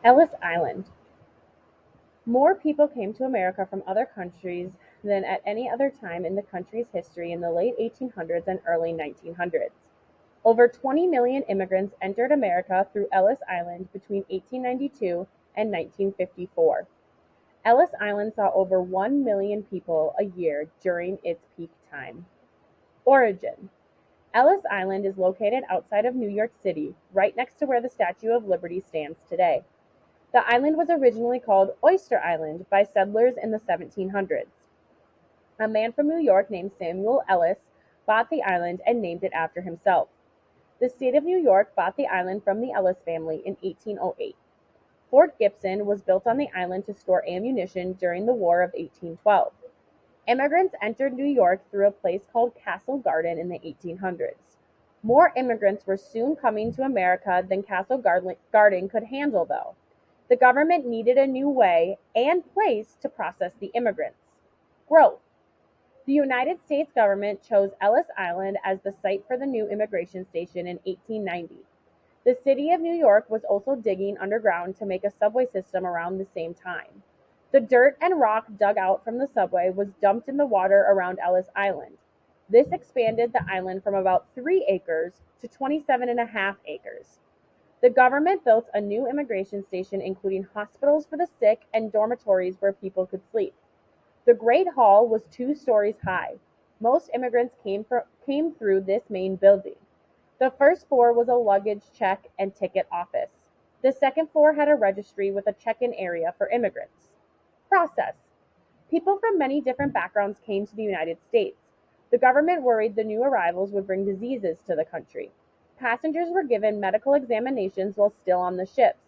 Ellis Island. More people came to America from other countries than at any other time in the country's history in the late 1800s and early 1900s. Over 20 million immigrants entered America through Ellis Island between 1892 and 1954. Ellis Island saw over 1 million people a year during its peak time. Origin. Ellis Island is located outside of New York City, right next to where the Statue of Liberty stands today. The island was originally called Oyster Island by settlers in the 1700s. A man from New York named Samuel Ellis bought the island and named it after himself. The state of New York bought the island from the Ellis family in 1808. Fort Gibson was built on the island to store ammunition during the War of 1812. Immigrants entered New York through a place called Castle Garden in the 1800s. More immigrants were soon coming to America than Castle Garden could handle, though. The government needed a new way and place to process the immigrants. Growth. The United States government chose Ellis Island as the site for the new immigration station in 1890. The city of New York was also digging underground to make a subway system around the same time. The dirt and rock dug out from the subway was dumped in the water around Ellis Island. This expanded the island from about 3 acres to 27.5 acres. The government built a new immigration station including hospitals for the sick and dormitories where people could sleep. The Great Hall was 2 stories high. Most immigrants came through this main building. The first floor was a luggage check and ticket office. The second floor had a registry with a check-in area for immigrants. Process. People from many different backgrounds came to the United States. The government worried the new arrivals would bring diseases to the country. Passengers were given medical examinations while still on the ships.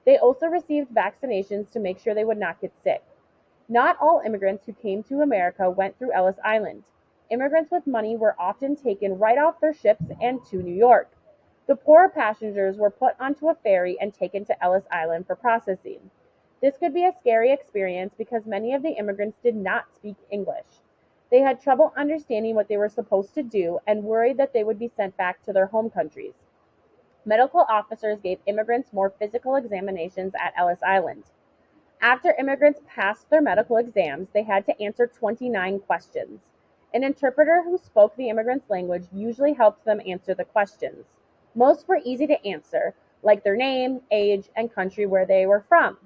They also received vaccinations to make sure they would not get sick. Not all immigrants who came to America went through Ellis Island. Immigrants with money were often taken right off their ships and to New York. The poorer passengers were put onto a ferry and taken to Ellis Island for processing. This could be a scary experience because many of the immigrants did not speak English. They had trouble understanding what they were supposed to do and worried that they would be sent back to their home countries. Medical officers gave immigrants more physical examinations at Ellis Island. After immigrants passed their medical exams, they had to answer 29 questions. An interpreter who spoke the immigrants' language usually helped them answer the questions. Most were easy to answer, like their name, age, and country where they were from.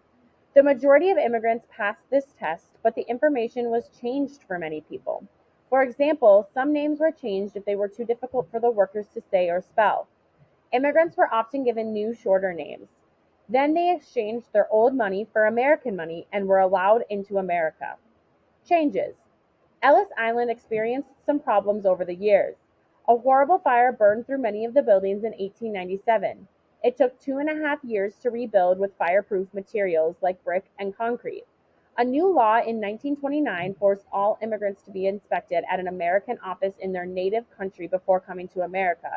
The majority of immigrants passed this test, but the information was changed for many people. For example, some names were changed if they were too difficult for the workers to say or spell. Immigrants were often given new, shorter names. Then they exchanged their old money for American money and were allowed into America. Changes. Ellis Island experienced some problems over the years. A horrible fire burned through many of the buildings in 1897. It took 2.5 years to rebuild with fireproof materials like brick and concrete. A new law in 1929 forced all immigrants to be inspected at an American office in their native country before coming to America.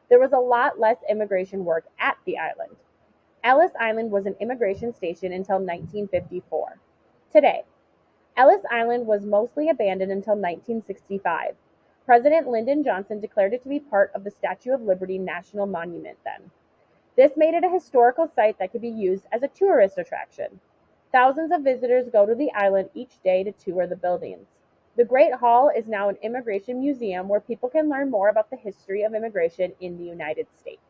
There was a lot less immigration work at the island. Ellis Island was an immigration station until 1954. Today, Ellis Island was mostly abandoned until 1965. President Lyndon Johnson declared it to be part of the Statue of Liberty National Monument then. This made it a historical site that could be used as a tourist attraction. Thousands of visitors go to the island each day to tour the buildings. The Great Hall is now an immigration museum where people can learn more about the history of immigration in the United States.